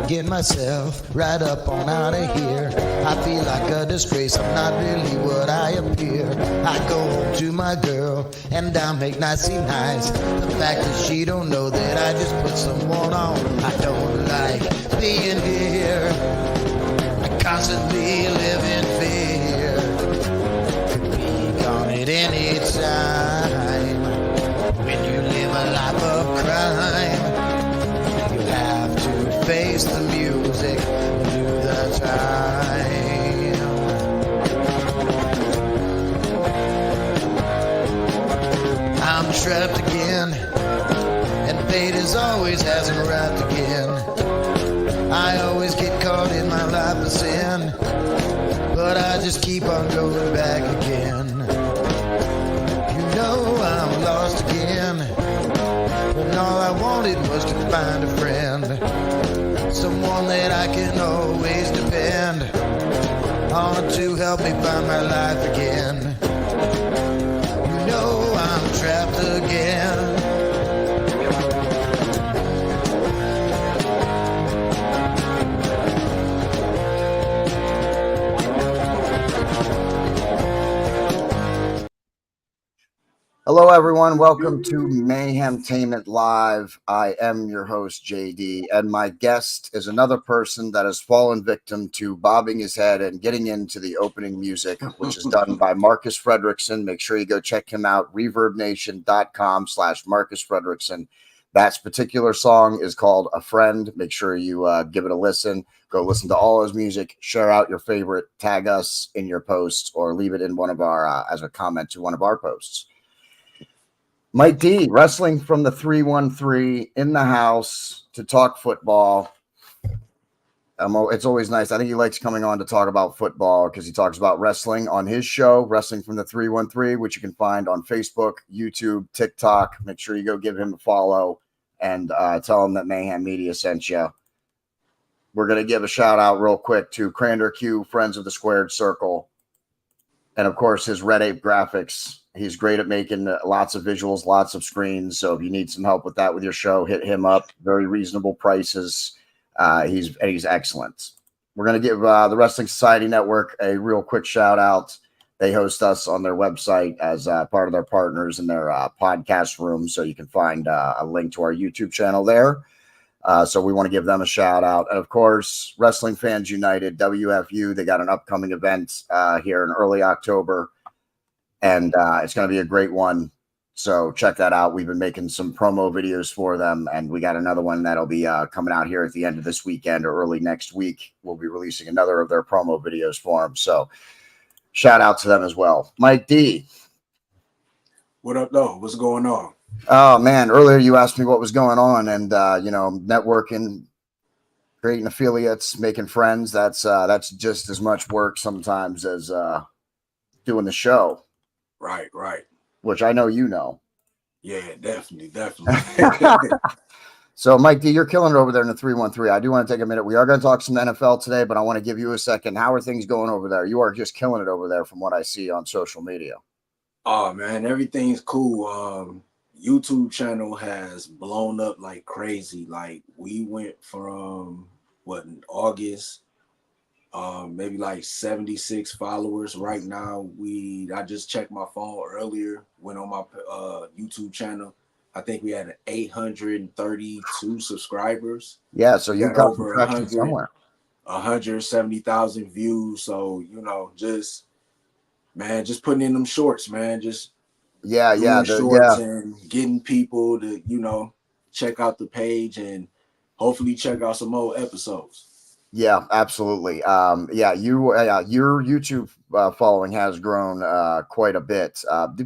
Get myself right up on out of here. I feel like a disgrace, I'm not really what I appear. I go home to my girl and I make nicey nice. The fact that she don't know that I just put someone on. I don't like being here. I constantly live in fear. Could be gone at any time. When you live a life of crime, face the music, do the time. I'm trapped again, and fate as always hasn't arrived again. I always get caught in my life of sin, but I just keep on going back again. You know I'm lost again, when all I wanted was to find a friend. Someone that I can always depend on to help me find my life again. You know I'm trapped again. Hello, everyone. Welcome to Mayhemtainment Live. I am your host, JD, and my guest is another person that has fallen victim to bobbing his head and getting into the opening music, which is done by Marcus Frederiksen. Make sure you go check him out, reverbnation.com/Marcus Frederiksen. That particular song is called A Friend. Make sure you give it a listen. Go listen to all his music. Share out your favorite. Tag us in your posts or leave it in one of our as a comment to one of our posts. Mike D, wrestling from the 313 in the house to talk football. It's always nice. I think he likes coming on to talk about football because he talks about wrestling on his show, Wrestling from the 313, which you can find on Facebook, YouTube, TikTok. Make sure you go give him a follow and tell him that Mayhem Media sent you. We're going to give a shout out real quick to Crander Q, Friends of the Squared Circle, and of course his Red Ape Graphics. He's great at making lots of visuals, lots of screens. So if you need some help with that with your show, hit him up. Very reasonable prices. He's excellent. We're going to give the Wrestling Society Network a real quick shout out. They host us on their website as part of their partners in their podcast room. So you can find a link to our YouTube channel there. So we want to give them a shout out. And of course, Wrestling Fans United, WFU, they got an upcoming event here in early October. And it's going to be a great one. So check that out. We've been making some promo videos for them. And we got another one that'll be coming out here at the end of this weekend or early next week. We'll be releasing another of their promo videos for them. So shout out to them as well. Mike D. What up, though? What's going on? Oh, man. Earlier you asked me what was going on. And, networking, creating affiliates, making friends. That's just as much work sometimes as doing the show. Right. Which I know you know. Yeah, definitely. So, Mike D, you're killing it over there in the 313. I do want to take a minute. We are going to talk some NFL today, but I want to give you a second. How are things going over there? You are just killing it over there from what I see on social media. Oh, man, everything's cool. YouTube channel has blown up like crazy. Like, we went from, in August, maybe like 76 followers right now. I just checked my phone earlier, went on my YouTube channel. I think we had 832 subscribers. Yeah, so you got over 100 somewhere. 170,000 views. So, just putting in them shorts, man. Just shorts and getting people to, check out the page and hopefully check out some old episodes. Yeah, absolutely. Your YouTube following has grown quite a bit.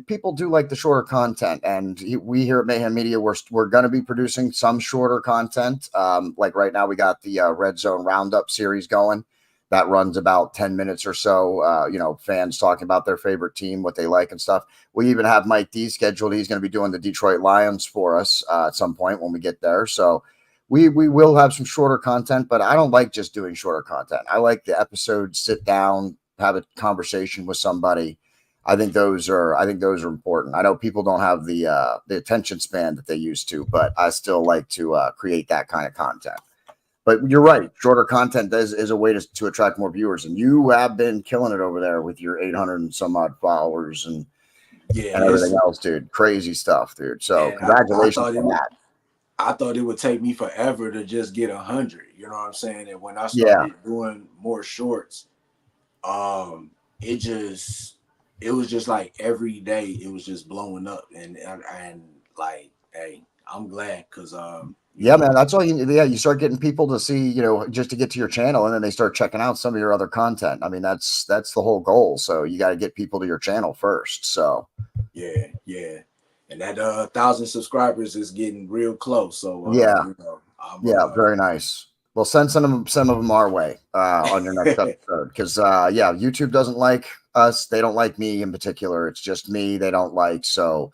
People do like the shorter content, and we here at Mayhem Media, we're going to be producing some shorter content. Like right now, we got the Red Zone Roundup series going. That runs about 10 minutes or so. Fans talking about their favorite team, what they like, and stuff. We even have Mike D scheduled. He's going to be doing the Detroit Lions for us at some point when we get there. So we will have some shorter content, but I don't like just doing shorter content. I like the episode, sit down, have a conversation with somebody. I think those are important. I know people don't have the attention span that they used to, but I still like to create that kind of content. But you're right, shorter content is a way to attract more viewers, and you have been killing it over there with your 800 and some odd followers Yeah, and everything else, dude. Crazy stuff, dude. So and congratulations on that. I thought it would take me forever to just get 100. You know what I'm saying? And when I Yeah. started doing more shorts, um, it was just like every day it was just blowing up, and like, hey, I'm glad because Yeah, man, that's all you need. Yeah, you start getting people to see, just to get to your channel, and then they start checking out some of your other content. I mean, that's the whole goal. So you got to get people to your channel first. So yeah, and that 1,000 subscribers is getting real close. So yeah, I'm yeah, very nice. Well, send some of them our way on your next episode because YouTube doesn't like us. They don't like me in particular. It's just me they don't like. So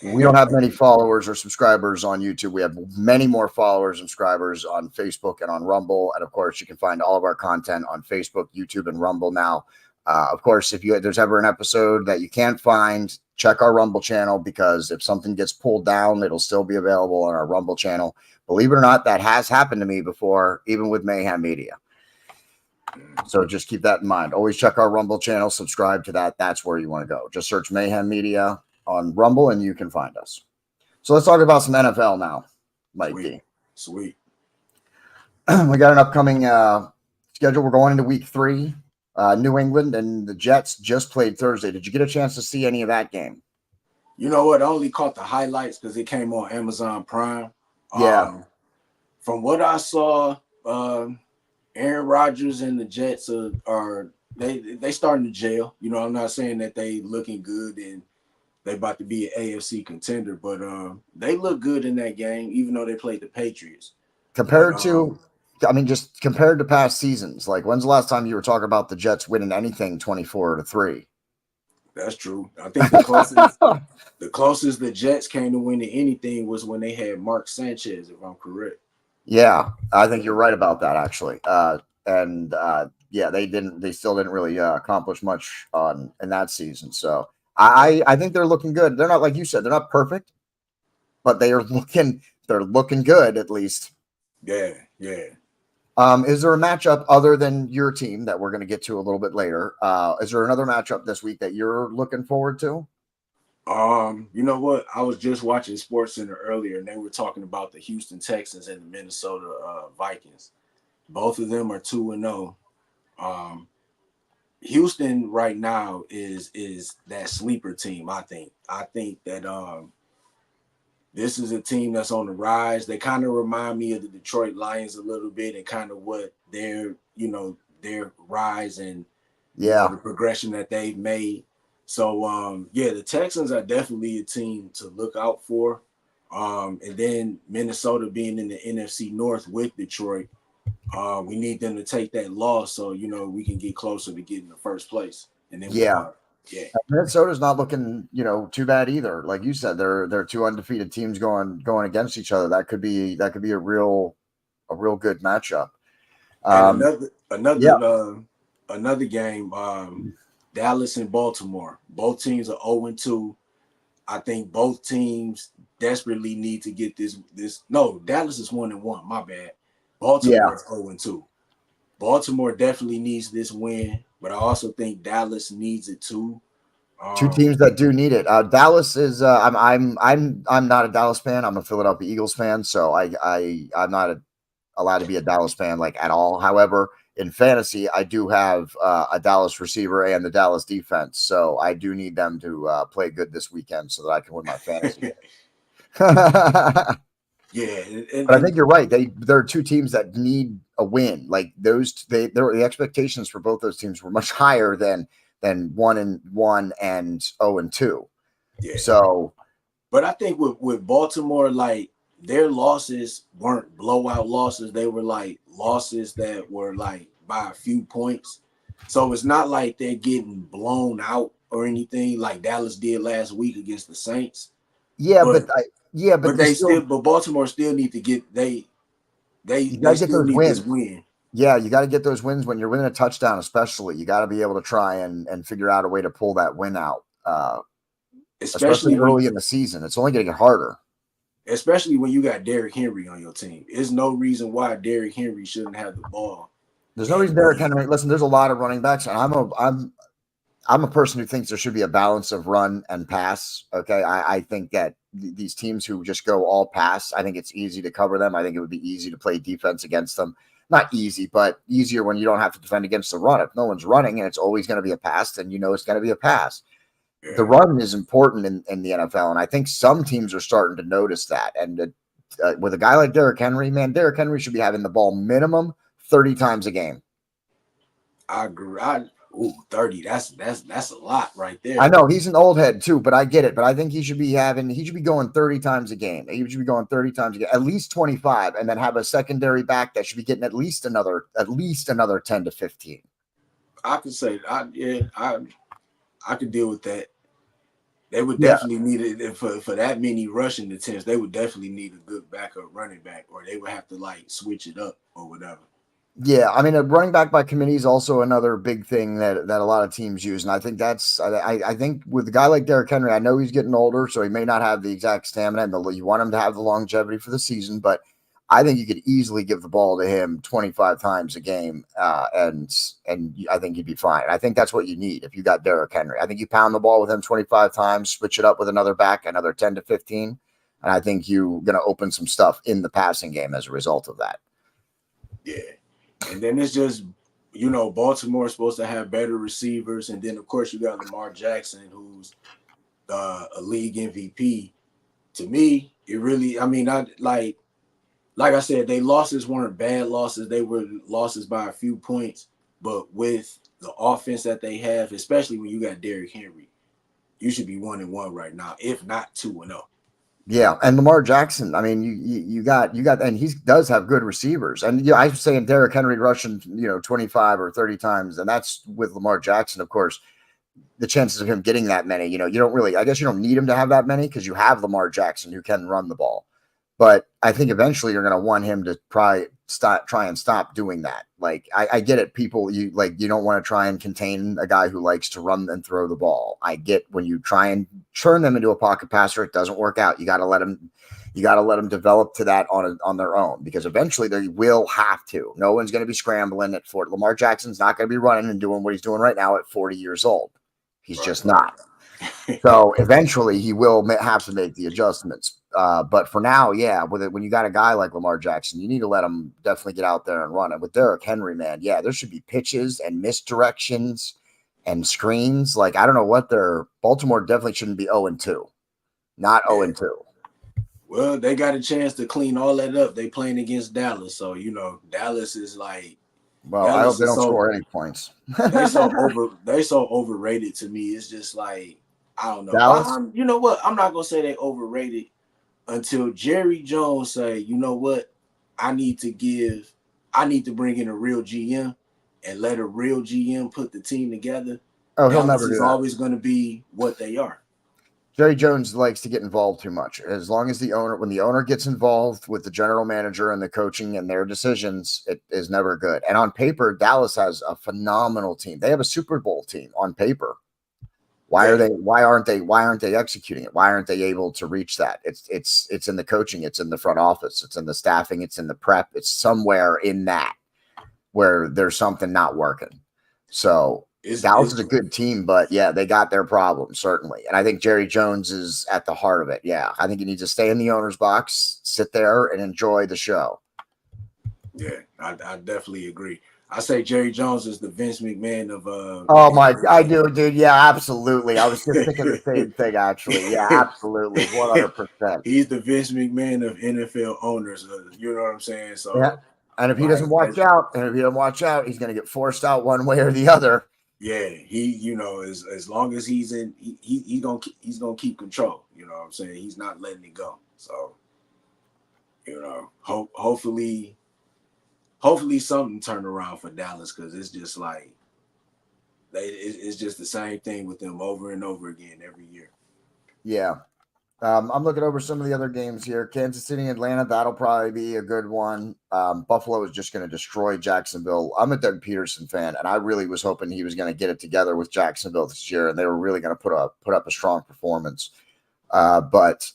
we don't have many followers or subscribers on YouTube. We have many more followers and subscribers on Facebook and on Rumble. And of course, you can find all of our content on Facebook, YouTube, and Rumble now. Of course, if there's ever an episode that you can't find, check our Rumble channel because if something gets pulled down, it'll still be available on our Rumble channel. Believe it or not, that has happened to me before, even with Mayhem Media. So just keep that in mind. Always check our Rumble channel, subscribe to that. That's where you want to go. Just search Mayhem Media on Rumble and you can find us. So let's talk about some NFL now, Mike D. Sweet. We got an upcoming schedule. We're going into week 3. New England and the Jets just played Thursday. Did you get a chance to see any of that game? You know what? I only caught the highlights because it came on Amazon Prime. Yeah. From what I saw, Aaron Rodgers and the Jets are they starting to jail. You know, I'm not saying that they looking good and they about to be an AFC contender, but they look good in that game, even though they played the Patriots. Compared to past seasons, like when's the last time you were talking about the Jets winning anything 24-3? That's true. I think the closest the Jets came to winning anything was when they had Mark Sanchez, if I'm correct. Yeah, I think you're right about that actually. They still didn't really accomplish much in that season. So I think they're looking good. They're not, like you said, they're not perfect, but they're looking good at least. Yeah. Is there a matchup other than your team that we're going to get to a little bit later? Is there another matchup this week that you're looking forward to? You know what? I was just watching SportsCenter earlier, and they were talking about the Houston Texans and the Minnesota Vikings. Both of them are 2-0. Houston right now is that sleeper team. I think that this is a team that's on the rise. They kind of remind me of the Detroit Lions a little bit, and kind of what their rise and the progression that they've made. So the Texans are definitely a team to look out for. And then Minnesota being in the NFC North with Detroit, we need them to take that loss so we can get closer to getting the first place. And then Minnesota's not looking too bad either. Like you said, they're 2 undefeated teams going against each other. That could be a real good matchup. Another game. Dallas and Baltimore. Both teams are 0-2. I think both teams desperately need to get this. No, Dallas is 1-1. My bad. Baltimore is 0-2. Baltimore definitely needs this win, but I also think Dallas needs it too. 2 teams that do need it. Dallas is. I'm not a Dallas fan. I'm a Philadelphia Eagles fan, so I'm not allowed to be a Dallas fan like at all. However, in fantasy, I do have a Dallas receiver and the Dallas defense, so I do need them to play good this weekend so that I can win my fantasy game. Yeah, But I think you're right. There are two teams that need a win. Like the expectations for both those teams were much higher than 1-1 and 0-2. yeah. So, But I think with Baltimore, like their losses weren't blowout losses. They were like losses that were like by a few points. So it's not like they're getting blown out or anything like Dallas did last week against the Saints. yeah, But but you still but Baltimore still need to get you got they to get still those need this wins. win. Yeah, you got to get those wins when you're winning a touchdown, especially. You got to be able to try and figure out a way to pull that win out, especially Especially when early in the season. It's only going to get harder. especially when you got Derrick Henry on your team. There's no reason why Derrick Henry shouldn't have the ball. There's no And reason Derrick Henry. Listen, there's a lot of running backs, and I'm a person who thinks there should be a balance of run and pass. Okay, I think that these teams who just go all pass, I think it's easy to cover them. I think it would be easy to play defense against them. Not easy, but easier when you don't have to defend against the run. If no one's running and it's always going to be a pass, then you know it's going to be a pass. The run is important in the NFL, and I think some teams are starting to notice that. And with a guy like Derrick Henry, man, Derrick Henry should be having the ball minimum 30 times a game. I agree. 30. That's a lot right there. I know he's an old head too, but I get it. But I think he should be going 30 times a game. He should be going 30 times a game, at least 25, and then have a secondary back that should be getting at least another 10 to 15. I could say I could deal with that. They would Yeah. definitely need it for that many rushing attempts. They would definitely need a good backup running back, or they would have to like switch it up or whatever. Yeah, I mean, a running back by committee is also another big thing that a lot of teams use, and I think I think with a guy like Derrick Henry, I know he's getting older, so he may not have the exact stamina, and you want him to have the longevity for the season, but I think you could easily give the ball to him 25 times a game, and I think you'd be fine. I think that's what you need if you got Derrick Henry. I think you pound the ball with him 25 times, switch it up with another back, another 10 to 15, and I think you're going to open some stuff in the passing game as a result of that. Yeah. And then it's just, Baltimore is supposed to have better receivers. And then, of course, you got Lamar Jackson, who's a league MVP. To me, it really, like I said, they losses weren't bad losses. They were losses by a few points. But with the offense that they have, especially when you got Derrick Henry, you should be 1-1 right now, if not 2-0. Yeah, and Lamar Jackson. I mean, you got, and he does have good receivers. And yeah, I was saying Derrick Henry rushing, 25 or 30 times, and that's with Lamar Jackson. Of course, the chances of him getting that many, you don't really. I guess you don't need him to have that many because you have Lamar Jackson who can run the ball. But I think eventually you're going to want him to try and stop doing that. Like I get it, people. You don't want to try and contain a guy who likes to run and throw the ball. I get when you try and turn them into a pocket passer, it doesn't work out. You got to let them. You got to let them develop to that on their own because eventually they will have to. No one's going to be scrambling at 40. Lamar Jackson's not going to be running and doing what he's doing right now at 40 years old. He's just not. So eventually he will have to make the adjustments. But for now, yeah, when you got a guy like Lamar Jackson, you need to let him definitely get out there and run it. With Derrick Henry, man, yeah, there should be pitches and misdirections and screens. Like, I don't know what Baltimore definitely shouldn't be 0-2, not 0-2. Well, they got a chance to clean all that up. They playing against Dallas. So, Dallas is like, well, I hope they don't score any points. They so overrated to me. It's just like, I don't know. Dallas? You know what? I'm not gonna say they overrated until Jerry Jones say, you know what? I need to bring in a real GM and let a real GM put the team together. Oh, he'll never do that. Dallas is always going to be what they are. Jerry Jones likes to get involved too much. As long as when the owner gets involved with the general manager and the coaching and their decisions, it is never good. And on paper, Dallas has a phenomenal team. They have a Super Bowl team on paper. Why aren't they executing it? Why aren't they able to reach that? It's in the coaching, it's in the front office, it's in the staffing, it's in the prep, it's somewhere in that where there's something not working. So Dallas is a good team, but yeah, they got their problems, certainly. And I think Jerry Jones is at the heart of it. Yeah, I think he needs to stay in the owner's box, sit there and enjoy the show. Yeah, I definitely agree. I say Jerry Jones is the Vince McMahon of Oh my, I do, dude. Yeah, absolutely. I was just thinking the same thing, actually. Yeah, absolutely, 100%. He's the Vince McMahon of NFL owners. You know what I'm saying? Yeah, So, and if he doesn't watch out, he's going to get forced out one way or the other. Yeah, as long as he's in, he's gonna keep control. You know what I'm saying? He's not letting it go. So, hopefully something turned around for Dallas, because it's just like it's just the same thing with them over and over again every year. Yeah. I'm looking over some of the other games here. Kansas City, Atlanta, that'll probably be a good one. Buffalo is just going to destroy Jacksonville. I'm a Doug Peterson fan, and I really was hoping he was going to get it together with Jacksonville this year, and they were really going to put up a strong performance. But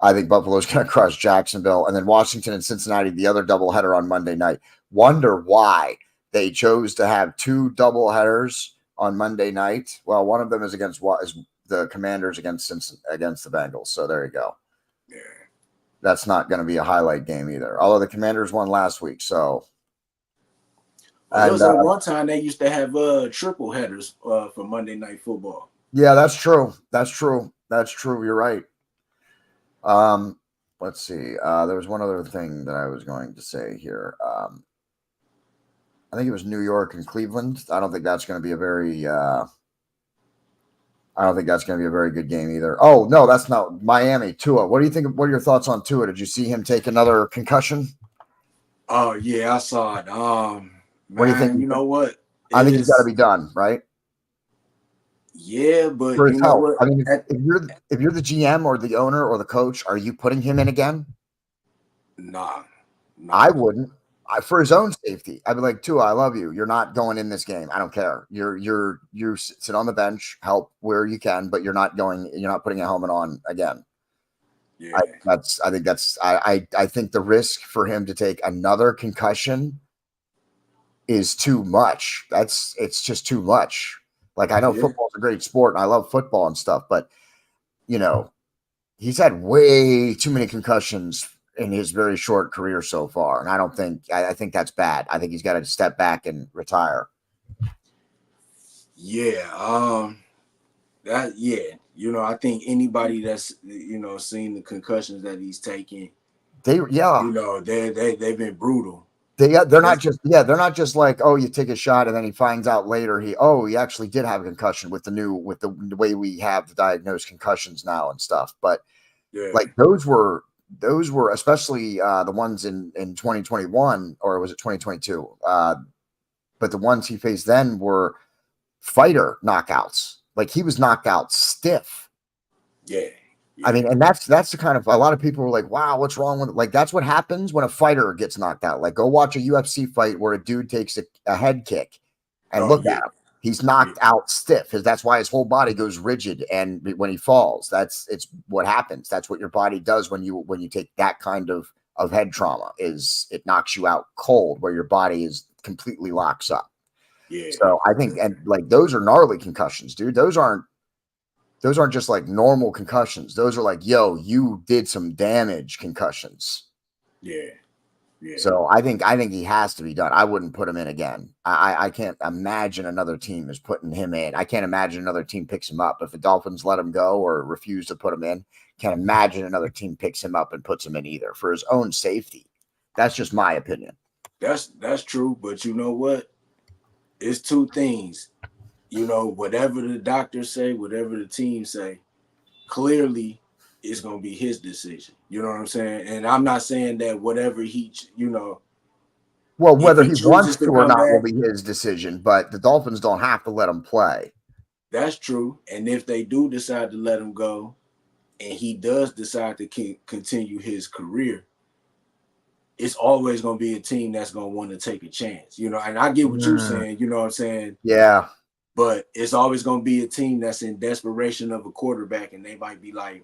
I think Buffalo's going to crush Jacksonville, and then Washington and Cincinnati, the other doubleheader on Monday night. Wonder why they chose to have two doubleheaders on Monday night. Well, one of them is against the Commanders against the Bengals. So there you go. Yeah. That's not going to be a highlight game either. Although the Commanders won last week. So there was at one time they used to have triple headers for Monday Night Football. Yeah, that's true. You're right. Let's see. There was one other thing that I was going to say here. I think it was New York and Cleveland. I don't think that's going to be a very good game either. Oh, no, that's not Miami. Tua. What do you think? What are your thoughts on Tua? Did you see him take another concussion? Oh, yeah, I saw it. What do you think? You know what? I think he's got to be done, right? Yeah, but For his you know health. what? I mean, if you're the GM or the owner or the coach, are you putting him in again? Nah. I wouldn't. For his own safety, I'd be like, Tua, I love you. You're not going in this game. I don't care. You sit on the bench, help where you can, but you're not putting a helmet on again. Yeah. I think the risk for him to take another concussion is too much. It's just too much. Like, I know football's a great sport and I love football and stuff, but he's had way too many concussions in his very short career so far. And I think that's bad. I think he's got to step back and retire. Yeah. I think anybody that's, seen the concussions that he's taking, they've been brutal. They're not just like, oh, you take a shot and then he finds out later he actually did have a concussion with the way we have the diagnosed concussions now and stuff. But like those were especially the ones in 2021, or was it 2022? But the ones he faced then were fighter knockouts. Like, he was knocked out stiff. Yeah. I mean, and that's the kind of, a lot of people were like, wow, what's wrong with it? Like, that's what happens when a fighter gets knocked out. Like, go watch a UFC fight where a dude takes a head kick and look at him. He's knocked out stiff. That's why his whole body goes rigid. And when he falls, it's what happens. That's what your body does when you take that kind of head trauma, is it knocks you out cold, where your body is completely locks up. Yeah. So I think, and like, those are gnarly concussions, dude. Those aren't just like normal concussions. Those are like, yo, you did some damage concussions. Yeah. Yeah. So I think he has to be done. I wouldn't put him in again. I can't imagine another team is putting him in. I can't imagine another team picks him up. If the Dolphins let him go or refuse to put him in, can't imagine another team picks him up and puts him in either, for his own safety. That's just my opinion. That's true. But you know what? It's two things. Whatever the doctors say, whatever the team say, clearly it's going to be his decision. You know what I'm saying? And I'm not saying that whatever well, whether he wants to or not will be his decision, but the Dolphins don't have to let him play. That's true. And if they do decide to let him go, and he does decide to continue his career, it's always going to be a team that's going to want to take a chance. And I get what you're saying. You know what I'm saying? Yeah. But it's always going to be a team that's in desperation of a quarterback, and they might be like,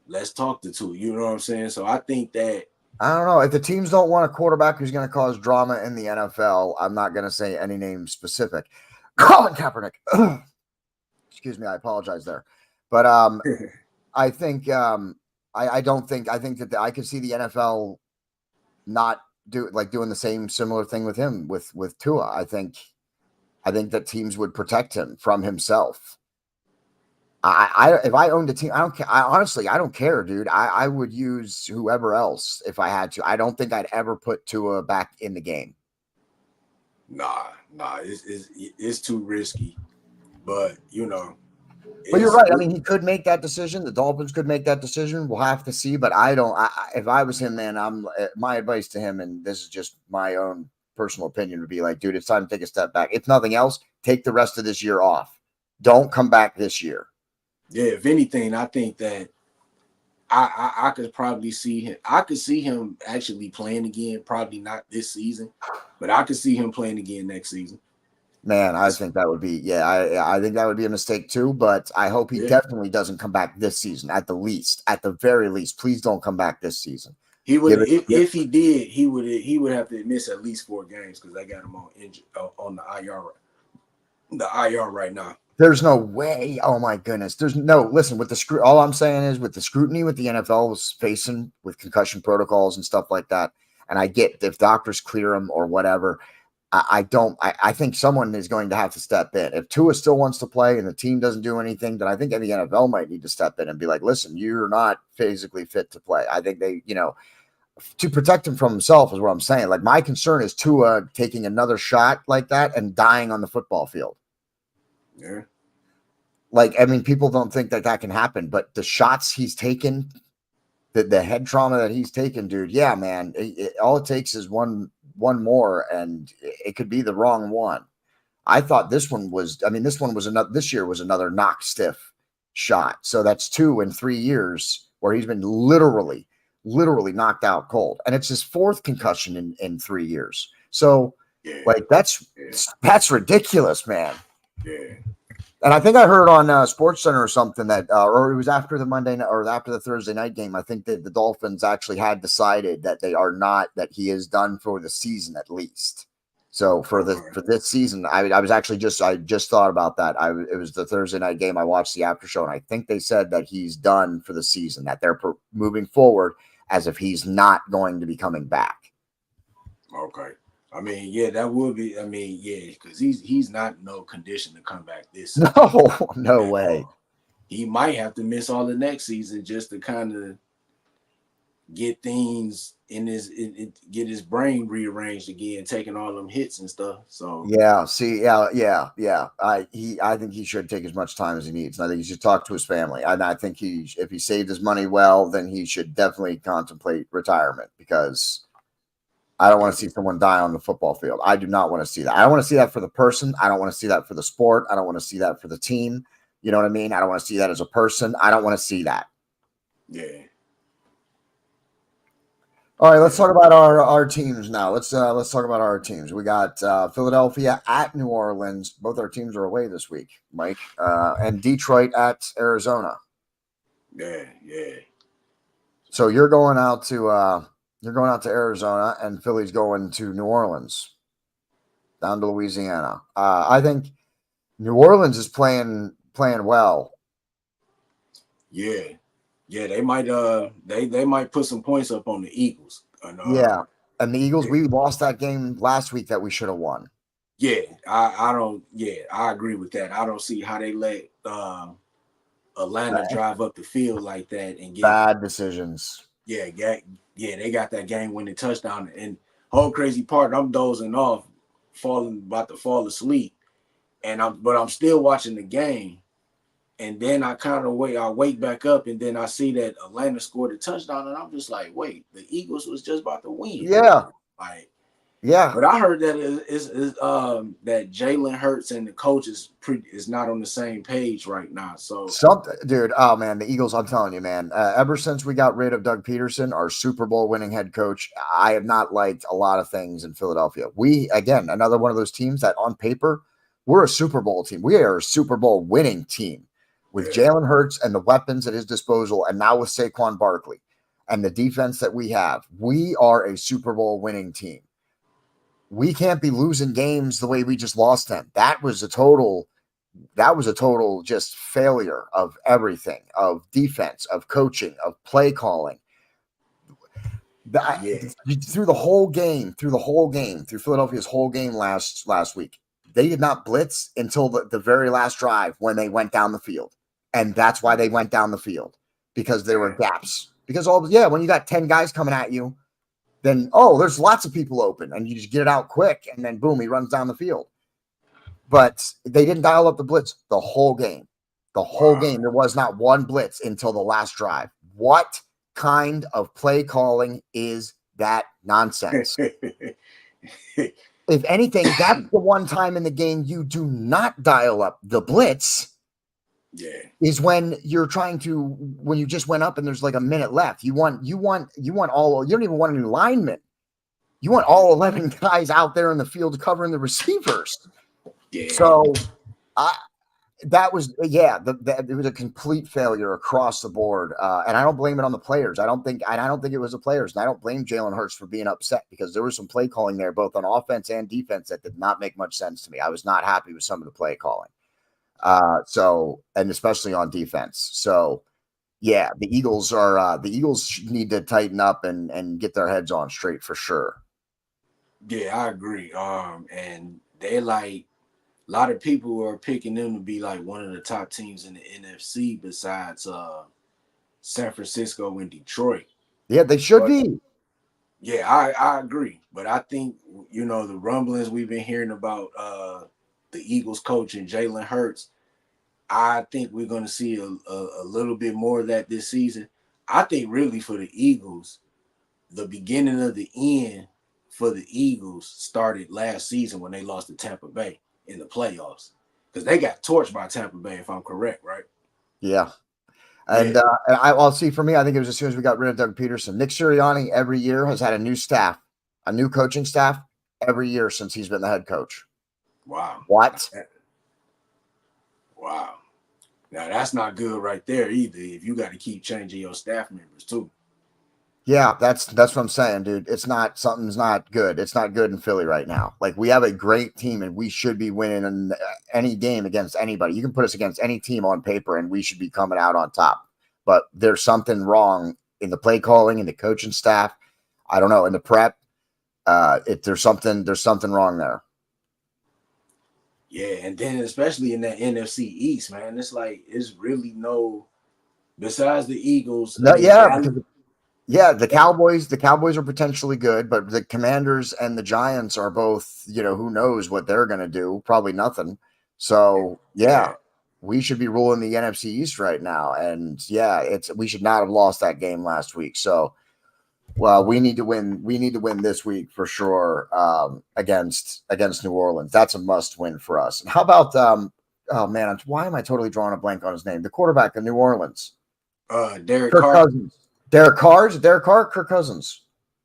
let's talk to Tua. You know what I'm saying? So I think that, I don't know. If the teams don't want a quarterback who's going to cause drama in the NFL, I'm not going to say any name specific. Colin Kaepernick. Excuse me. I apologize there. But I think I think that I could see the NFL not doing the same similar thing with him with Tua. I think that teams would protect him from himself. If I owned a team, I don't care. Honestly, I don't care, dude. I would use whoever else if I had to. I don't think I'd ever put Tua back in the game. Nah, it's too risky. But But you're right. I mean, he could make that decision. The Dolphins could make that decision. We'll have to see. But I don't. If I was him, man, my advice to him, and this is just my own personal opinion, would be like, dude, it's time to take a step back. If nothing else, take the rest of this year off. Don't come back this year. Yeah, if anything, I think that I could probably see him. I could see him actually playing again. Probably not this season, but I could see him playing again next season. Man, I think that would be, I think that would be a mistake too, but I hope he definitely doesn't come back this season at the very least. Please don't come back this season. He would, if he did, he would have to miss at least 4 games because I got him on the IR right now. There's no way. Oh my goodness. Listen, all I'm saying is with the scrutiny with the NFL was facing with concussion protocols and stuff like that. And I get if doctors clear him or whatever. I think someone is going to have to step in. If Tua still wants to play and the team doesn't do anything, then I think the NFL might need to step in and be like, listen, you're not physically fit to play. I think they, to protect him from himself is what I'm saying. Like, my concern is Tua taking another shot like that and dying on the football field. Yeah. Like, I mean, people don't think that can happen, but the shots he's taken, the head trauma that he's taken, dude, yeah, man, all it takes is one more and it could be the wrong one. I thought this year was another knock stiff shot. So that's 2 in 3 years where he's been literally knocked out cold. And it's his 4th concussion in 3 years. So that's ridiculous, man. Yeah. And I think I heard on SportsCenter or something that, or it was after the Monday night or after the Thursday night game, I think that the Dolphins actually had decided that that he is done for the season at least. So for this season, I just thought about that. It was the Thursday night game. I watched the after show, and I think they said that he's done for the season. That they're moving forward as if he's not going to be coming back. Okay. I mean, yeah, that would be. I mean, yeah, because he's not in no condition to come back this season. No way. He might have to miss all the next season just to kind of get things get his brain rearranged again, taking all them hits and stuff. So yeah, I think he should take as much time as he needs. And I think he should talk to his family. And I think if he saved his money well, then he should definitely contemplate retirement, because I don't want to see someone die on the football field. I do not want to see that. I don't want to see that for the person. I don't want to see that for the sport. I don't want to see that for the team. You know what I mean? I don't want to see that as a person. I don't want to see that. Yeah. All right, let's talk about our teams now. Let's talk about our teams. We got Philadelphia at New Orleans. Both our teams are away this week, Mike. And Detroit at Arizona. Yeah. So you're going out to Arizona, and Philly's going to New Orleans, down to Louisiana. I think New Orleans is playing well. Yeah, they might they might put some points up on the Eagles. And the Eagles, we lost that game last week that we should have won. Yeah, I agree with that. I don't see how they let Atlanta drive up the field like that and get bad decisions. Yeah, they got that game-winning touchdown. And whole crazy part, I'm dozing off, about to fall asleep, and I'm still watching the game. And then I wake back up, and then I see that Atlanta scored a touchdown, and I'm just like, wait, the Eagles was just about to win. Yeah, yeah. But I heard that that Jalen Hurts and the coach is not on the same page right now. So dude, oh man, the Eagles, I'm telling you, man, ever since we got rid of Doug Peterson, our Super Bowl winning head coach, I have not liked a lot of things in Philadelphia. Another one of those teams that on paper, we're a Super Bowl team. We are a Super Bowl winning team with Jalen Hurts and the weapons at his disposal, and now with Saquon Barkley and the defense that we have. We are a Super Bowl winning team. We can't be losing games the way we just lost them. That was a total just failure of everything, of defense, of coaching, of play calling. Yeah. Through the whole game, through Philadelphia's whole game last week, they did not blitz until the very last drive when they went down the field. And that's why they went down the field, because there were gaps. Because when you got 10 guys coming at you, then there's lots of people open and you just get it out quick and then boom, he runs down the field. But they didn't dial up the blitz the whole game. The whole game, there was not one blitz until the last drive. What kind of play calling is that nonsense? If anything, that's the one time in the game you do not dial up the blitz. Yeah. Is when you just went up and there's like a minute left. You don't even want a new lineman. You want all 11 guys out there in the field covering the receivers. Yeah. So it was a complete failure across the board. And I don't blame it on the players. I don't think it was the players. And I don't blame Jalen Hurts for being upset, because there was some play calling there, both on offense and defense, that did not make much sense to me. I was not happy with some of the play calling. And especially on defense. So yeah, the Eagles need to tighten up and get their heads on straight for sure. Yeah, I agree. And they're like, a lot of people are picking them to be like one of the top teams in the NFC besides San Francisco and Detroit. Yeah, they should be. Yeah, I agree. But I think, the rumblings we've been hearing about the Eagles coach and Jalen Hurts, I think we're going to see a little bit more of that this season. I think really for the Eagles, the beginning of the end for the Eagles started last season when they lost to Tampa Bay in the playoffs, because they got torched by Tampa Bay, if I'm correct, right? Yeah. And I'll see, for me, I think it was as soon as we got rid of Doug Peterson. Nick Sirianni every year has had a new coaching staff every year since he's been the head coach. Wow. What? Wow. Now that's not good right there either, if you got to keep changing your staff members too. Yeah, that's what I'm saying, dude. Something's not good. It's not good in Philly right now. Like, we have a great team and we should be winning in any game against anybody. You can put us against any team on paper and we should be coming out on top. But there's something wrong in the play calling, in the coaching staff. I don't know, in the prep. There's something wrong there. Yeah, and then especially in that NFC East, man, it's like it's really besides the Eagles. The Cowboys are potentially good, but the Commanders and the Giants are both, who knows what they're going to do? Probably nothing. So, we should be ruling the NFC East right now. And we should not have lost that game last week. So, well, we need to win. We need to win this week for sure against New Orleans. That's a must win for us. And how about why am I totally drawing a blank on his name? The quarterback of New Orleans. Derek Carr. Derek Carr? Is it Derek Carr? Kirk Cousins?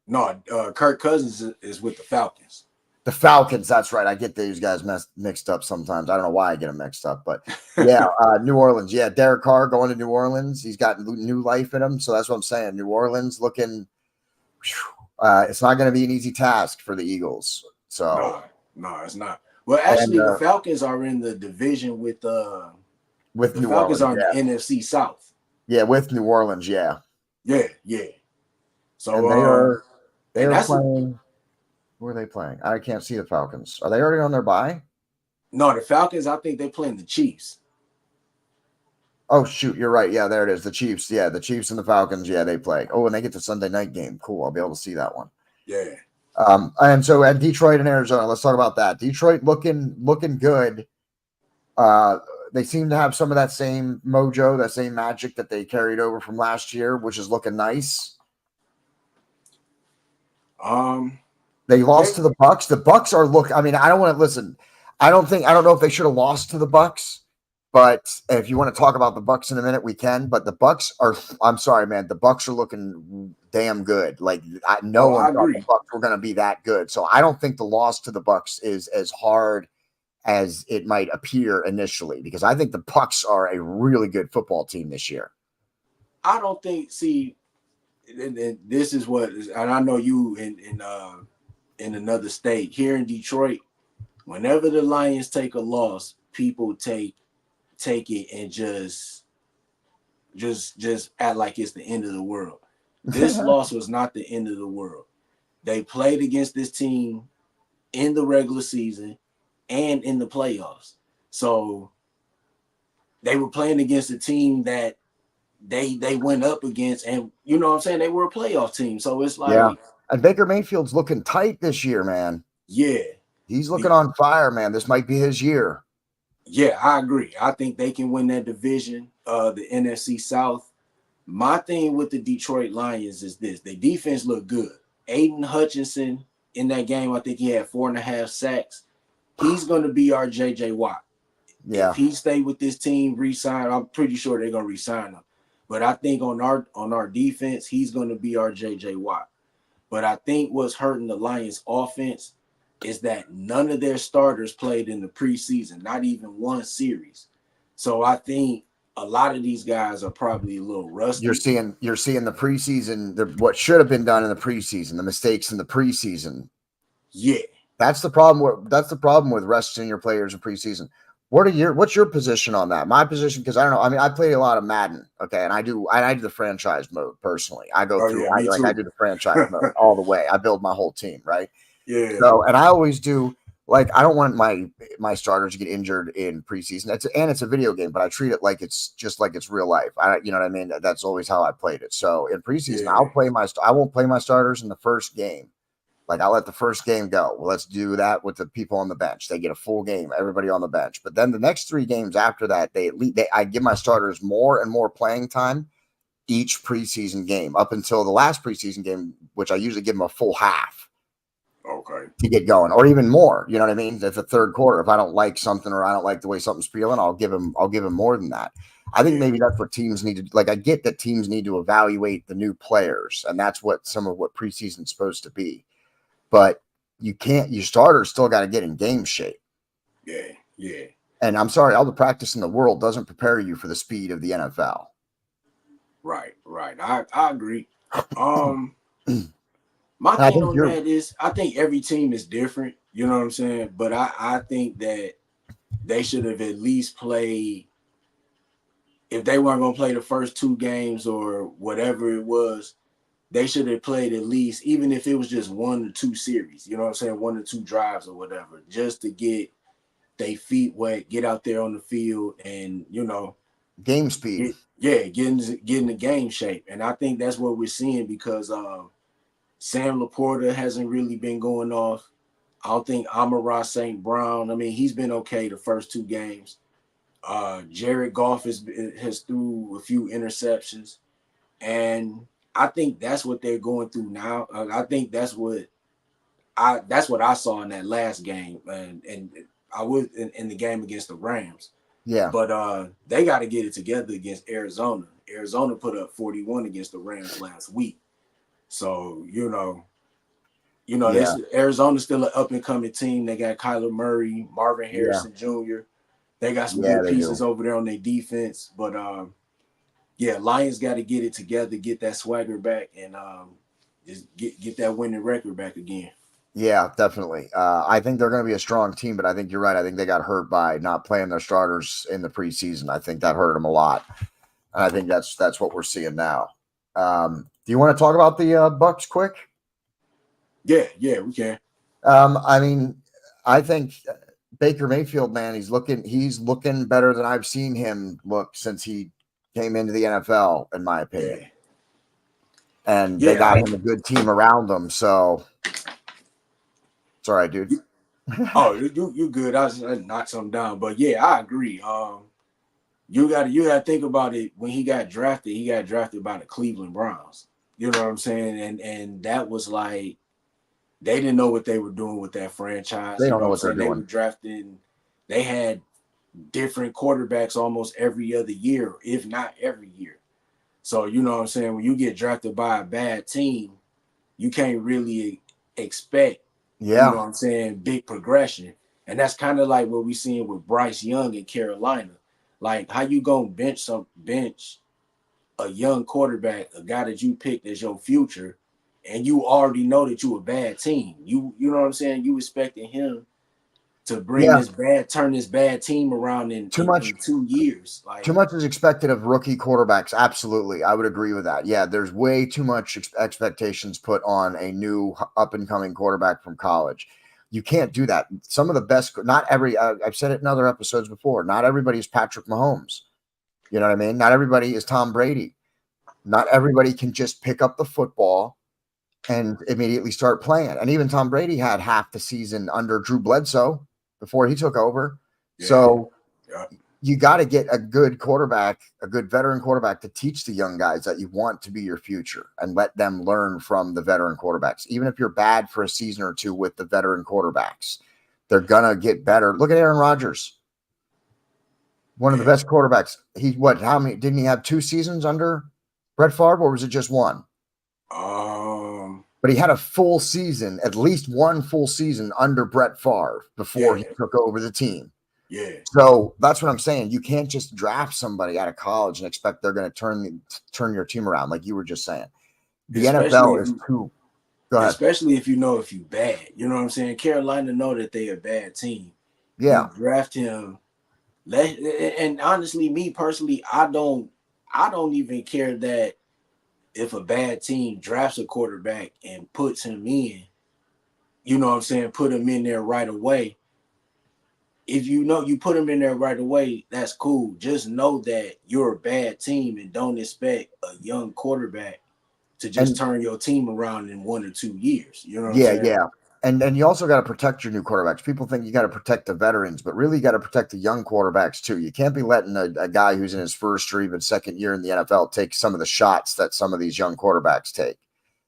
No, Kirk Cousins is with the Falcons. The Falcons, that's right. I get these guys mixed up sometimes. I don't know why I get them mixed up, but yeah, New Orleans. Yeah, Derek Carr going to New Orleans. He's got new life in him, so that's what I'm saying. New Orleans looking. It's not going to be an easy task for the Eagles. So no, it's not. Well, actually, the Falcons are in the division with the New Falcons Orleans, are in the NFC South. Yeah, with New Orleans. Yeah. So and they are playing. Who are they playing? I can't see the Falcons. Are they already on their bye? No, the Falcons, I think they're playing the Chiefs. Oh, shoot. You're right. Yeah, there it is. The Chiefs. Yeah, the Chiefs and the Falcons. Yeah, they play. Oh, and they get the Sunday night game. Cool. I'll be able to see that one. Yeah. And so at Detroit and Arizona, let's talk about that. Detroit looking good. They seem to have some of that same mojo, that same magic that they carried over from last year, which is looking nice. They lost to the Bucks. The Bucks are I mean, I don't want to listen. I don't know if they should have lost to the Bucks, but if you want to talk about the Bucks in a minute, we can. But the Bucks I'm sorry, man. The Bucks are looking damn good. Like no one thought the Bucks were going to be that good. So I don't think the loss to the Bucks is as hard as it might appear initially, because I think the Bucks are a really good football team this year. I don't think. See, and this is what, and I know you in another state here in Detroit. Whenever the Lions take a loss, people take it and just act like it's the end of the world. this loss was not the end of the world. They played against this team in the regular season and in the playoffs. So they were playing against a team that they went up against, and you know what I'm saying, they were a playoff team. So it's like, and Baker Mayfield's looking tight this year, man. Yeah. He's looking on fire, man. This might be his year. Yeah, I agree. I think they can win that division, the NFC South. My thing with the Detroit Lions is this: the defense looked good. Aiden Hutchinson in that game, I think he had 4.5 sacks. He's going to be our JJ Watt. Yeah. If he stay with this team, re-sign, I'm pretty sure they're going to re-sign him. But I think on our defense, he's going to be our JJ Watt. But I think what's hurting the Lions offense is that none of their starters played in the preseason, not even one series. So I think a lot of these guys are probably a little rusty. You're seeing the preseason, what should have been done in the preseason, the mistakes in the preseason. Yeah. That's the problem. That's the problem with resting your players in preseason. What's your position on that? My position, because I don't know. I mean, I play a lot of Madden, okay, and I do the franchise mode personally. I go through, I do the franchise mode all the way. I build my whole team, right? Yeah. So, and I always do, like, I don't want my starters to get injured in preseason. It's a video game, but I treat it like it's just like it's real life. You know what I mean? That's always how I played it. So in preseason, I won't play my starters in the first game. Like, I'll let the first game go. Well, let's do that with the people on the bench. They get a full game, everybody on the bench. But then the next 3 games after that, I give my starters more and more playing time each preseason game up until the last preseason game, which I usually give them a full half. Okay. To get going, or even more. You know what I mean? If the third quarter, if I don't like something or I don't like the way something's feeling, I'll give them more than that. I think maybe that's what teams need to, like, I get that teams need to evaluate the new players, and that's some of what preseason's supposed to be. But your starters still got to get in game shape. Yeah, yeah. And I'm sorry, all the practice in the world doesn't prepare you for the speed of the NFL. Right. I agree. My thing on that is, I think every team is different. You know what I'm saying? But I think that they should have at least played, if they weren't going to play the first 2 games or whatever it was, they should have played at least, even if it was just 1 or 2 series, you know what I'm saying, 1 or 2 drives or whatever, just to get their feet wet, get out there on the field, and, you know, game speed. Get in the game shape. And I think that's what we're seeing, because Sam Laporta hasn't really been going off. I don't think Amon-Ra St. Brown, I mean, he's been okay the first 2 games. Jared Goff has threw a few interceptions, and I think that's what they're going through now. I think that's what I saw in that last game, and I was in the game against the Rams. Yeah. But they got to get it together against Arizona. Arizona put up 41 against the Rams last week. So, Arizona's still an up and coming team. They got Kyler Murray, Marvin Harrison Jr. They got some good pieces over there on their defense, but Lions got to get it together, get that swagger back, and just get that winning record back again. Yeah, definitely. I think they're going to be a strong team, but I think you're right. I think they got hurt by not playing their starters in the preseason. I think that hurt them a lot, and I think that's what we're seeing now. Do you want to talk about the Bucks quick? Yeah, we can. I mean, I think Baker Mayfield, man, he's looking better than I've seen him look since he came into the NFL, in my opinion. Yeah. And they got him a good team around them, so it's all right, dude. You good. I was knock something down, but yeah, I agree. You got to think about it. When he got drafted by the Cleveland Browns. You know what I'm saying? And that was like, they didn't know what they were doing with that franchise. They don't know what they're doing. They were drafting. They had different quarterbacks almost every other year, if not every year. So, you know what I'm saying? When you get drafted by a bad team, you can't really expect, you know what I'm saying, big progression. And that's kind of like what we're seeing with Bryce Young in Carolina. Like, how you gonna bench a young quarterback, a guy that you picked as your future, and you already know that you a bad team. You know what I'm saying? You expecting him to bring turn this bad team around in 2 years. Like, too much is expected of rookie quarterbacks. Absolutely. I would agree with that. Yeah, there's way too much expectations put on a new up and coming quarterback from college. You can't do that. Some of the best, not every, I've said it in other episodes before, not everybody's Patrick Mahomes. You know what I mean? Not everybody is Tom Brady. Not everybody can just pick up the football and immediately start playing. And even Tom Brady had half the season under Drew Bledsoe before he took over. Yeah. So you got to get a good quarterback, a good veteran quarterback to teach the young guys that you want to be your future and let them learn from the veteran quarterbacks. Even if you're bad for a season or two with the veteran quarterbacks, they're going to get better. Look at Aaron Rodgers. One of the best quarterbacks. How many, didn't he have 2 seasons under Brett Favre, or was it just 1? But he had a full season, at least 1 full season under Brett Favre before he took over the team. Yeah. So that's what I'm saying. You can't just draft somebody out of college and expect they're going to turn your team around, like you were just saying. The NFL is too. Go ahead. Especially if you bad. You know what I'm saying? Carolina know that they a bad team. Yeah. You draft him. And honestly, me personally, I don't even care that if a bad team drafts a quarterback and puts him in, you know what I'm saying, put him in there right away. If you put him in there right away, that's cool. Just know that you're a bad team and don't expect a young quarterback to just turn your team around in 1 or 2 years. You know what I'm saying? Yeah. And you also got to protect your new quarterbacks. People think you got to protect the veterans, but really you got to protect the young quarterbacks too. You can't be letting a guy who's in his first or even second year in the NFL take some of the shots that some of these young quarterbacks take.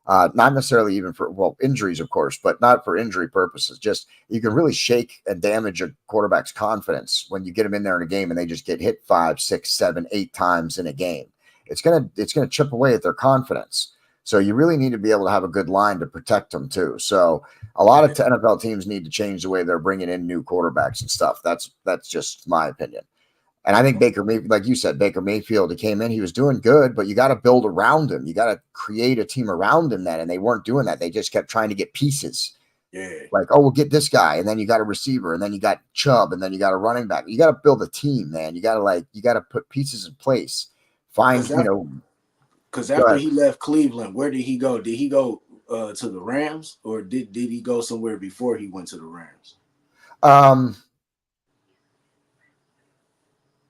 Not necessarily even for, injuries, of course, but not for injury purposes. Just you can really shake and damage a quarterback's confidence when you get them in there in a game and they just get hit 5, 6, 7, 8 times in a game. It's gonna chip away at their confidence. So you really need to be able to have a good line to protect them too. So a lot of NFL teams need to change the way they're bringing in new quarterbacks and stuff. That's just my opinion. And I think Baker Mayfield, like you said, Baker Mayfield, he came in, he was doing good, but you got to build around him. You got to create a team around him then. And they weren't doing that. They just kept trying to get pieces. Yeah. Like, we'll get this guy. And then you got a receiver, and then you got Chubb, and then you got a running back. You got to build a team, man. You got to put pieces in place. Because after he left Cleveland, where did he go? Did he go to the Rams, or did he go somewhere before he went to the Rams?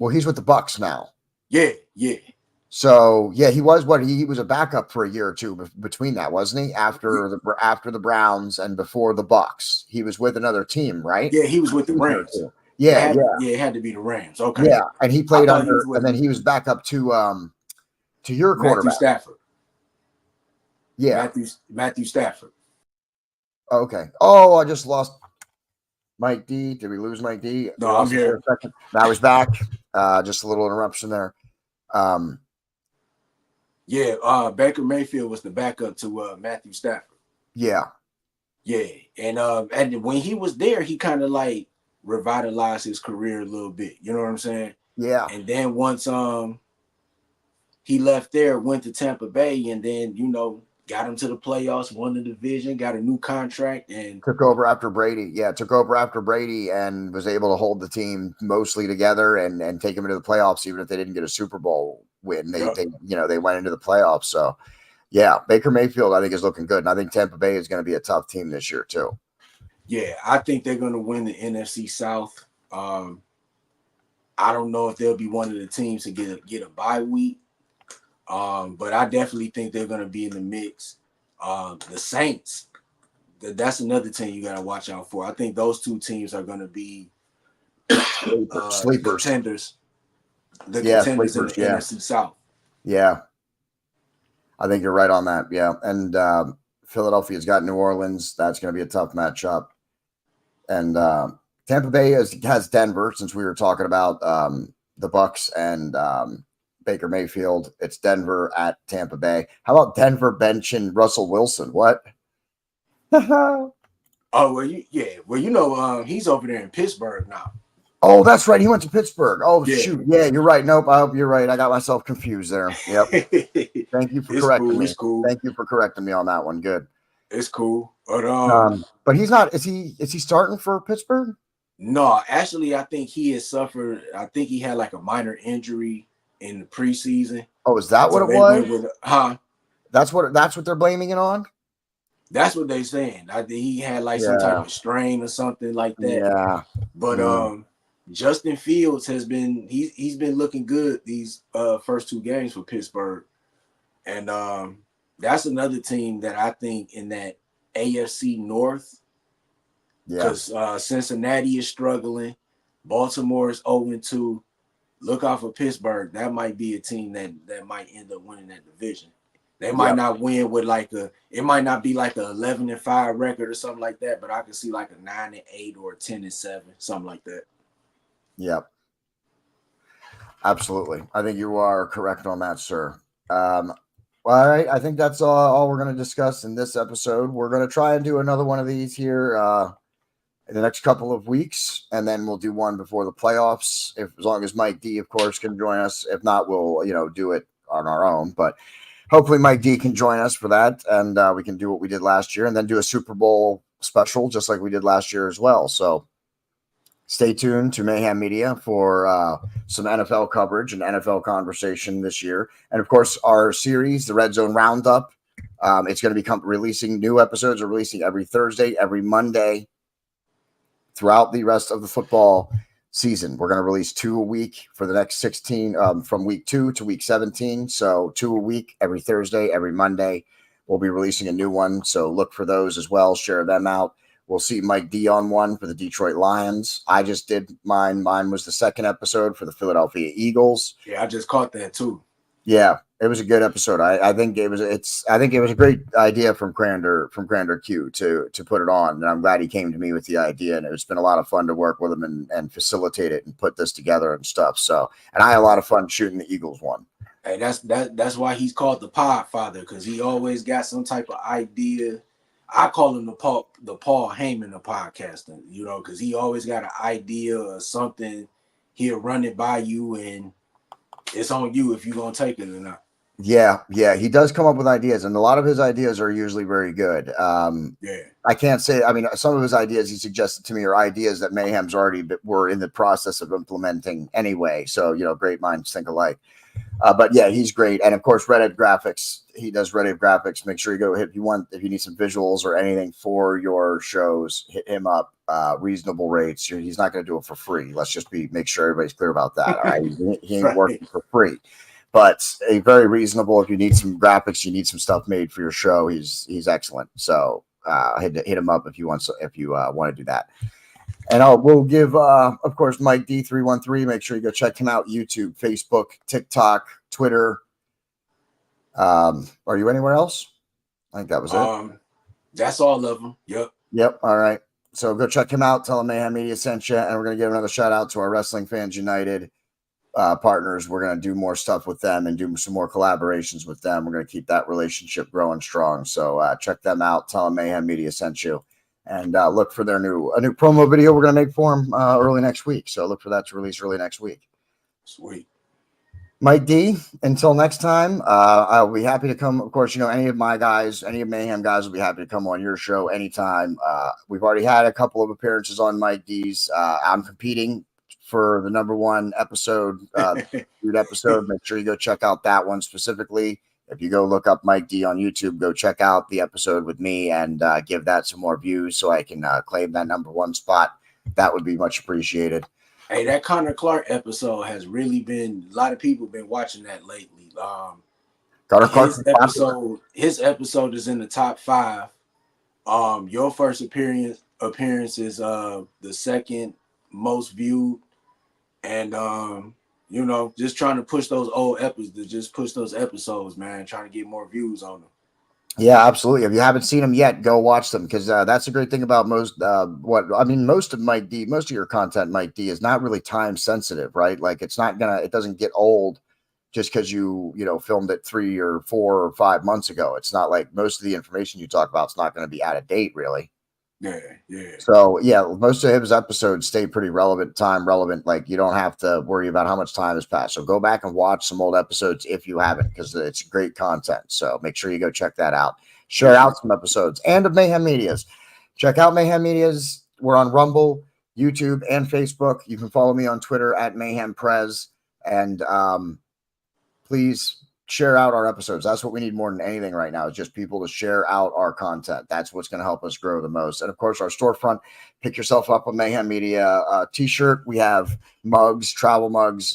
Well, he's with the Bucks now. Yeah. So he was he was a backup for a year or two between that, wasn't he? After the Browns and before the Bucks, he was with another team, right? Yeah, he was with the Rams. Yeah, it had to be the Rams. Okay. Yeah, and he played under, and then he was back up to your quarterback, Matthew Stafford. Yeah, Matthew Stafford. Okay. Oh, I just lost Mike D. Did we lose Mike D? No, I'm here. Now he's back. Just a little interruption there. Baker Mayfield was the backup to Matthew Stafford. Yeah. And when he was there, he kind of like revitalized his career a little bit. You know what I'm saying? Yeah. And then once he left there, went to Tampa Bay, and then got him to the playoffs, won the division, got a new contract, and took over after Brady. Yeah, took over after Brady and was able to hold the team mostly together and take them into the playoffs, even if they didn't get a Super Bowl win. They went into the playoffs. So yeah, Baker Mayfield, I think, is looking good. And I think Tampa Bay is going to be a tough team this year too. Yeah, I think they're going to win the NFC South. I don't know if they'll be one of the teams to get a bye week. But I definitely think they're going to be in the mix. The Saints, that's another team you got to watch out for. I think those two teams are going to be sleepers. Contenders. The contenders in the NFC South. Yeah. I think you're right on that. Yeah. And Philadelphia's got New Orleans. That's going to be a tough matchup. And Tampa Bay has Denver, since we were talking about the Bucks and Baker Mayfield. It's Denver at Tampa Bay. How about Denver benching Russell Wilson? What? He's over there in Pittsburgh now. Oh, that's right. He went to Pittsburgh. Oh, yeah. Shoot. Yeah, you're right. Nope. You're right. I got myself confused there. Yep. Thank you for correcting me. It's cool. Thank you for correcting me on that one. Good. It's cool. But he's not. Is he starting for Pittsburgh? No, actually, I think he has suffered. I think he had like a minor injury in the preseason. Oh, is that what So it they was? went with, huh? That's what they're blaming it on. That's what they saying. I think he had like some type Yeah, of strain or something like that. yeah, But yeah, Justin Fields has been he's been looking good these first two games for Pittsburgh. And that's another team that I think in that AFC North, yeah. because Cincinnati is struggling, Baltimore is 0-2. Look out for Pittsburgh. That might be a team that might end up winning that division. They might Yep. not win with it might not be like a 11-5 record or something like that, but I could see like a 9-8 or a 10-7, something like that. Yep. Absolutely. I think you are correct on that, sir. Well, all right. I think that's all we're going to discuss in this episode. We're going to try and do another one of these here in the next couple of weeks, and then we'll do one before the playoffs. As long as Mike D, of course, can join us. If not, we'll do it on our own. But hopefully, Mike D can join us for that, and we can do what we did last year, and then do a Super Bowl special just like we did last year as well. So stay tuned to Mayhem Media for some NFL coverage and NFL conversation this year. And of course, our series, the Red Zone Roundup, it's going to become releasing new episodes, are releasing every Thursday, every Monday throughout the rest of the football season. We're going to release 2 a week for the next 16, from week 2 to week 17. So 2 a week, every Thursday, every Monday. We'll be releasing a new one. So look for those as well. Share them out. We'll see Mike D on one for the Detroit Lions. I just did mine. Mine was the second episode for the Philadelphia Eagles. Yeah, I just caught that too. Yeah, it was a good episode. I think it was a great idea from Crander Q to put it on. And I'm glad he came to me with the idea. And it's been a lot of fun to work with him and facilitate it and put this together and stuff. So, and I had a lot of fun shooting the Eagles one. Hey, that's why he's called the Pod Father, because he always got some type of idea. I call him the Paul Heyman of podcasting, because he always got an idea or something. He'll run it by you, and it's on you if you're gonna take it or not. Yeah, he does come up with ideas, and a lot of his ideas are usually very good. Yeah, I can't say. I mean, some of his ideas he suggested to me are ideas that Mayhem's were in the process of implementing anyway. So great minds think alike. But yeah, he's great. And of course, Red Ed Graphics. He does Red Ed Graphics. Make sure you go if you need some visuals or anything for your shows, hit him up. Reasonable rates. He's not going to do it for free. Let's just make sure everybody's clear about that. All right, he ain't right. working for free, but a very reasonable. If you need some graphics, you need some stuff made for your show. He's excellent. So hit him up if you want to do that. And we'll give, of course, Mike D313. Make sure you go check him out. YouTube, Facebook, TikTok, Twitter. Are you anywhere else? I think that was it. That's all of them. Yep. All right. So go check him out. Tell him Mayhem Media sent you. And we're going to give another shout out to our Wrestling Fans United partners. We're going to do more stuff with them and do some more collaborations with them. We're going to keep that relationship growing strong. So check them out. Tell them Mayhem Media sent you. And look for their new promo video we're going to make for them early next week. So look for that to release early next week. Sweet. Mike D, until next time, I'll be happy to come. Of course, any of my guys, any of Mayhem guys will be happy to come on your show anytime. We've already had a couple of appearances on Mike D's. I'm competing for the number one episode, episode. Make sure you go check out that one specifically. If you go look up Mike D on YouTube, go check out the episode with me and give that some more views so I can claim that number one spot. That would be much appreciated. Hey, that Connor Clark episode has really been, a lot of people been watching that lately. Connor Clark, his episode is in the top 5. Your first appearance is the second most viewed, and just trying to push those old episodes, man, trying to get more views on them. Yeah, absolutely. If you haven't seen them yet, go watch them, because that's a great thing about most of your content, Mike D, is not really time sensitive, right? Like it doesn't get old just because you filmed it 3 or 4 or 5 months ago. It's not like most of the information you talk about is not going to be out of date, really. Yeah. So yeah, most of his episodes stay pretty relevant. Like you don't have to worry about how much time has passed. So go back and watch some old episodes if you haven't, because it's great content. So make sure you go check that out. Share out some episodes and of Mayhem Media's. Check out Mayhem Media's. We're on Rumble, YouTube and Facebook. You can follow me on Twitter at Mayhem Prez, and please share out our episodes. That's what we need more than anything right now, is just people to share out our content. That's what's going to help us grow the most. And of course, our storefront, pick yourself up a Mayhem Media t-shirt. We have mugs, travel mugs,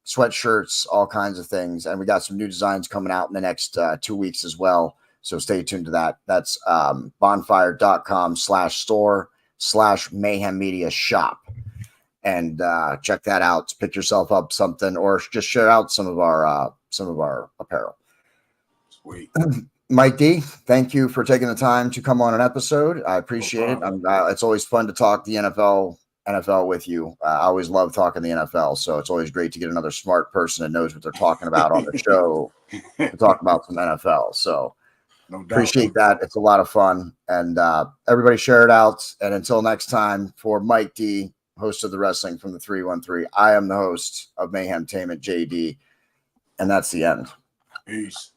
sweatshirts, all kinds of things. And we got some new designs coming out in the next 2 weeks as well. So stay tuned to that. That's bonfire.com/store/Mayhem Media shop. And check that out. Pick yourself up something, or just share out some of our apparel. Sweet. Mike D, thank you for taking the time to come on an episode. I appreciate it. It's always fun to talk the NFL with you. I always love talking the NFL, so it's always great to get another smart person that knows what they're talking about on the show to talk about some NFL. So appreciate that. It's a lot of fun, and everybody share it out. And until next time, for Mike D, host of the Wrestling from the 313, I am the host of Mayhemtainment, JD, and that's the end. Peace.